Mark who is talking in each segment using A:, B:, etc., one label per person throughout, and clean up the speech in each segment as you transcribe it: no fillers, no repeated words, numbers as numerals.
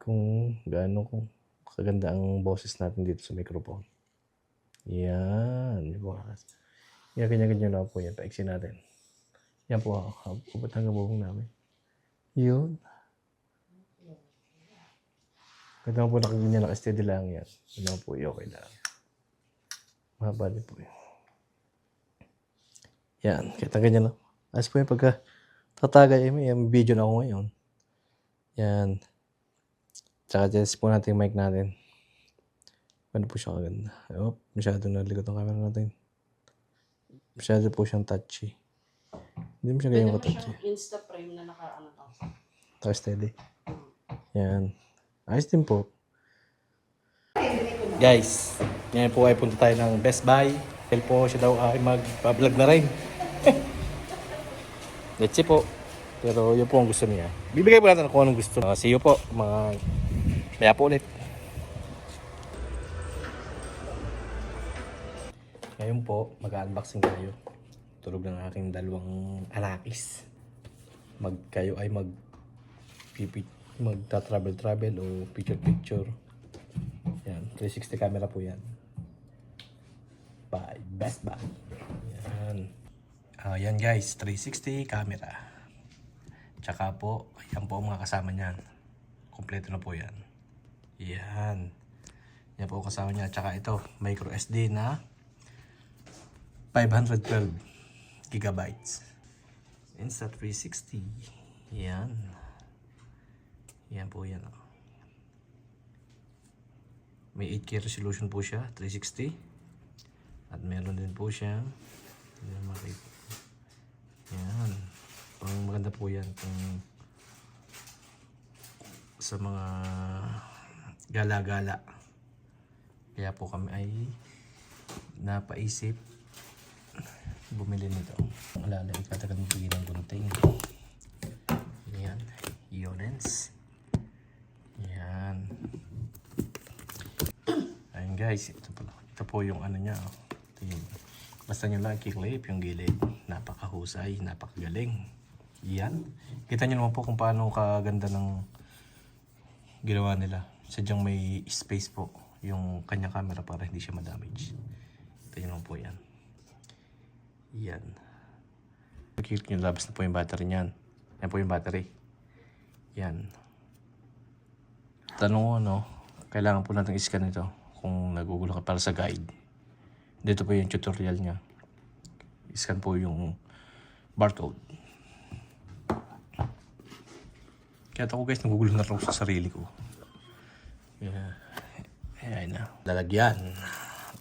A: kung gaano kung kaganda ang boses natin dito sa microphone. Yan, di ba? Yan, ganyan-ganyan lang po yan. Paiksi natin. Yan po, abot hanggang bubong namin. Yun. Kahit naman po nakaganyan, naka-steady lang yan. Yun naman po, okay lang. Mahaba din po yun. Yan, kahit ang ganyan lang. As po yung pagka tatagay, may video na ako ngayon. Yan. Tsaka test po natin yung mic natin. Ano po siya kaganda. Oh, masyado naligot ang camera natin. Masyado po siyang touchy. Hindi mo siya ganyan ka-touchy.
B: Pwede mo siyang Insta-frame na naka-ano lang.
A: Naka-steady. Yan. Ayos din po. Guys, ngayon po ay punta tayo ng Best Buy. Dahil po siya daw ay mag-vlog na rin. Let's see po. Pero yun po ang gusto niya. Bibigay po natin kung anong gusto. See you po. Maya po ulit. Ngayon po, mag-unboxing tayo. Tulog ng aking dalawang anakis. Kayo ay magta-travel o picture. Yan, 360 camera po yan. By Best Buy. Yan. Yan guys, 360 camera. Tsaka po, yan po ang mga kasama niyan. Kompleto na po yan. Yan. Yan po kasama niya. Tsaka ito, micro SD na 512 gigabytes. Insta360. Yan. Yan po yan. May 8K resolution po siya, 360. At meron din po siya. Yan. Pang maganda po yan. Kung sa mga gala-gala. Kaya po kami ay napaisip bumili nito. Alala, ikatagal mo bigyan ng gunting. Yan. Yonens. Yan. Ayun guys, ito po yung ano niya. Ito yung, basta nyo lang i-clip yung gilid. Napakahusay, napakagaling. Yan. Kita nyo naman po kung paano kaganda ng ginawa nila. Sadyang may space po yung kanyang camera para hindi siya ma-damage. Ito nyo naman po yan. Yan. Nakikita nyo, labas na po yung battery niyan. Yan po yung battery. Yan. Tanong ano, kailangan po natin i-scan ito kung nagugulo ka para sa guide. Dito po yung tutorial niya. I-scan po yung barcode. Kaya ako guys, nagugulo na rin sa sarili ko. Yeah. Ayan na. Lalagyan.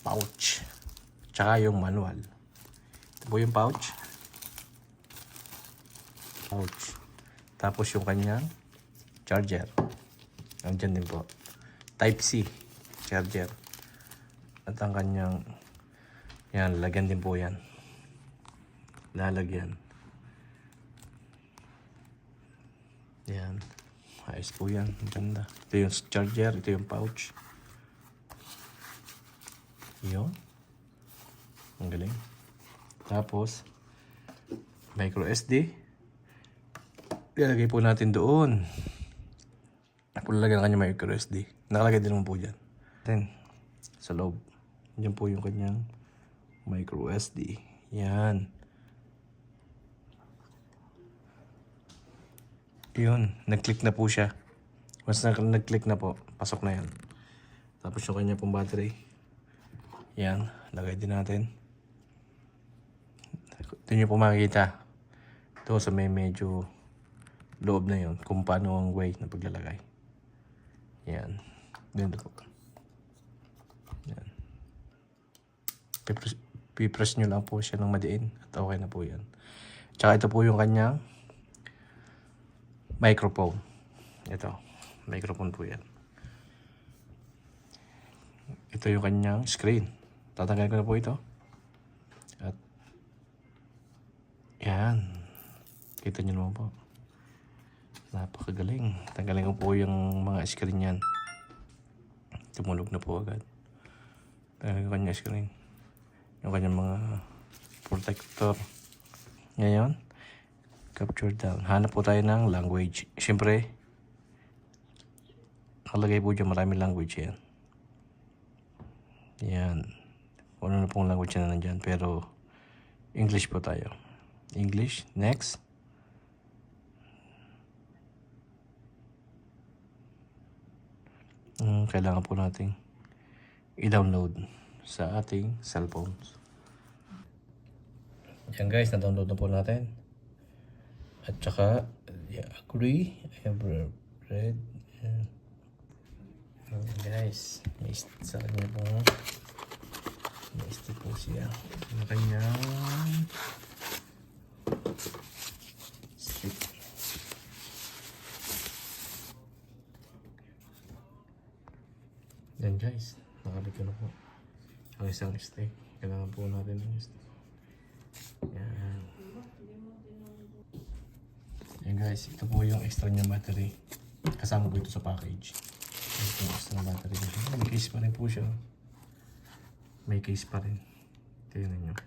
A: Pouch. Tsaka yung manual. Ito po yung pouch. Tapos yung kanyang charger. Nandiyan din po. Type-C charger. At ang kanyang yan, lalagyan din po yan. Lalagyan. Yan. Ayos po yan. Ganda. Ito yung charger. Ito yung pouch. Yun. Ang galing. Tapos, micro SD. Ilalagay po natin doon. Ako lalagay ng kanyang micro SD. Nakalagay din naman po dyan. Then, sa loob. Diyan po yung kanyang micro SD. Yan. Yun. Nag-click na po siya. Once nag-click na po, pasok na yan. Tapos yung kanya pong battery. Yan. Lagay din natin. Ito nyo po makikita. Ito sa may medyo loob na yun. Kung paano ang way na paglalagay. Yan. Dito po. Yan. Pipress nyo lang po siya ng madiin. At okay na po yan. Tsaka ito po yung kanyang microphone. Ito. Microphone po yan. Ito yung kanyang screen. Tatanggalin ko na po ito. At yan. Kita nyo naman po. Napakagaling. Tanggalin ko po yung mga screen yan. Tumulog na po agad. Tanggalin ko kanyang screen. Yung kanyang mga protector. Ngayon, capture down. Hanap po tayo ng language. Siyempre, Nakalagay po dyan maraming language yan. Yan. Kung ano na pong language na nandyan. Pero English po tayo. English. Next. Kailangan po natin i-download sa ating cellphones. Yan guys, na-download na po natin. At saka, agree, I have read. Yan. Yan guys, may sa kanya po. May stick po siya. Yung kanyang stick. Yan guys, nakabit ko na po ang isang stick. Kailangan po natin ng stick. Yan. Yan guys, ito po yung extra niya battery. Kasama po ito sa package. Ito yung extra battery niya. May case pa rin po siya. May case pa rin. Tingnan nyo.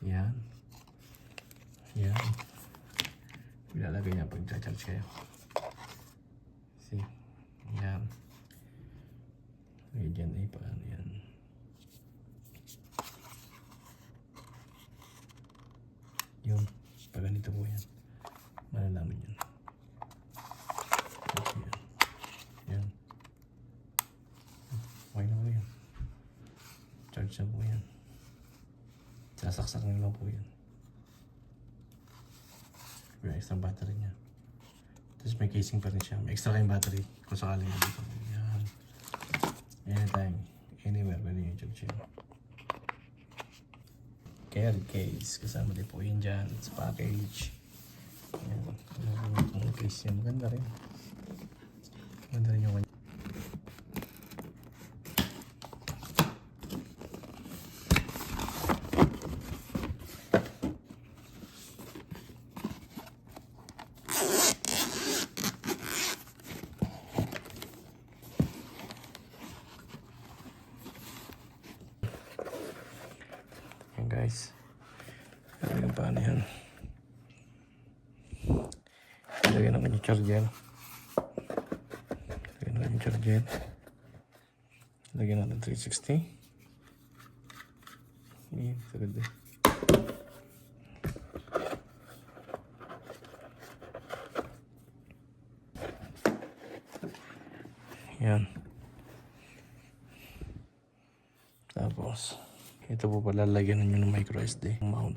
A: Yan. Yan. Ilalagay niya pag charge kayo. See? Yan. Lagay dyan ay paano yan. Yun. Pag ganito po yan. Malalaman yan. Okay, yan. Yan. Okay na po yan. Charge na po yan. Sasaksak na lang po yan. Yung extra battery niya. Tapos may casing pa rin siya. May extra kayong battery kung sakaling dito. Yan. Anytime, anywhere, pwede yung charge yun. Carry case. Kasama din po yun dyan sa package. Yan. Ang case niya. Maganda rin. Maganda rin yung kanya. Yan guys. Lagyan paano yan. Lagyan naman yung charger. Lagyan naman yung charger. Lagyan natin 360. Yan, sagad eh. Yan. Tapos, ito po pala lagyan nyo ng micro SD mount.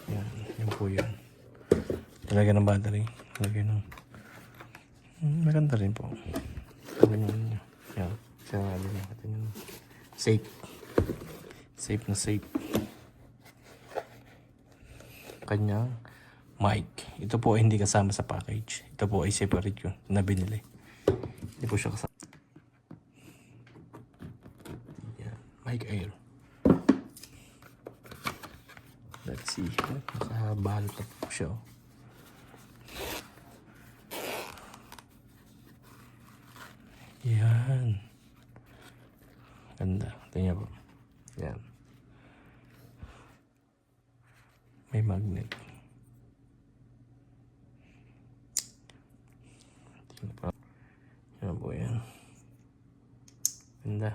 A: Yan, yan po yan. Lagyan ng battery. Lagyan ng... maganda rin po. Lagyan nyo. Yan. Sinangali natin yun. Safe. Safe na safe. Kanyang mic. Ito po ay hindi kasama sa package. Ito po ay separate yun na binili. Hindi po siya kasama. Yan. Mic Air. Let's see. Nakabalot na po siya. Yan. Ganda. Tingnan po. Yan. May magnet. Tingnan po. Yan po yan. Ganda.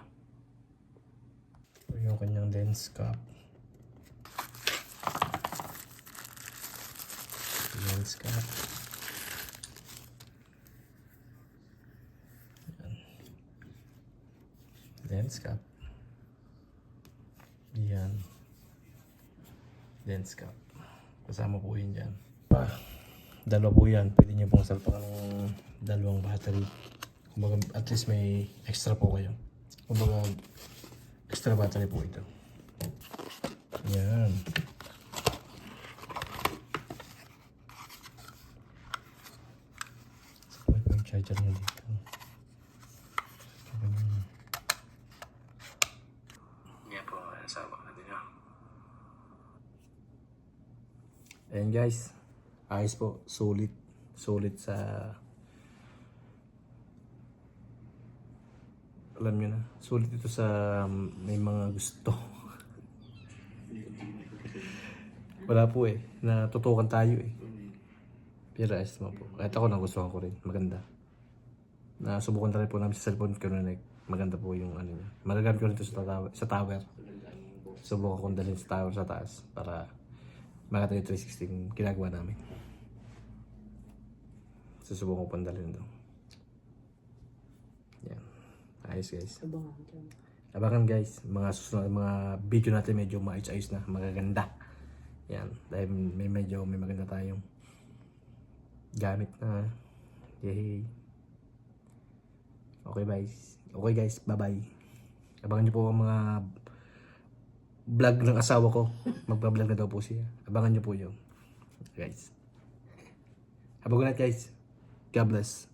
A: Ito yung kanyang lens cap. Lens cap. Yan. Lens cap. Yan. Lens cap. Kasama po yun dyan. Dalawa po yan. Pwede nyo pong salpakan ng dalawang battery. Kumbaga, at least may extra po kayo. Kumbaga, extra battery po ito. Yan. Sabay po yung charger niya dito. Yan po, nasama natin yan. Ayan guys. Ayos po. Solid. Solid sa... alam nyo na. Solid ito sa may mga gusto. Wala po eh. Natutukan tayo eh. Pero ayos naman po. Kahit ako nagustuhan ko rin. Maganda. Nasubukan na rin po namin sa cellphone ko na maganda po yung ano niya. Magagamit ko rin ito sa tower. Subukan kong dalhin sa tower sa taas para makita yung 360 yung ginagawa namin. Susubukan ko pang dalhin ito. Yan. Ayos guys.
B: Abangan dyan.
A: Abangan guys, mga susunod, mga video natin medyo maayos-ayos na, magaganda. Yan, dahil may maganda tayong gamit na. Yay. Okay guys, bye-bye. Abangan nyo po ang mga vlog ng asawa ko. Magpa-vlog na daw po siya. Abangan nyo po yun. Guys. Have a good night guys. God bless.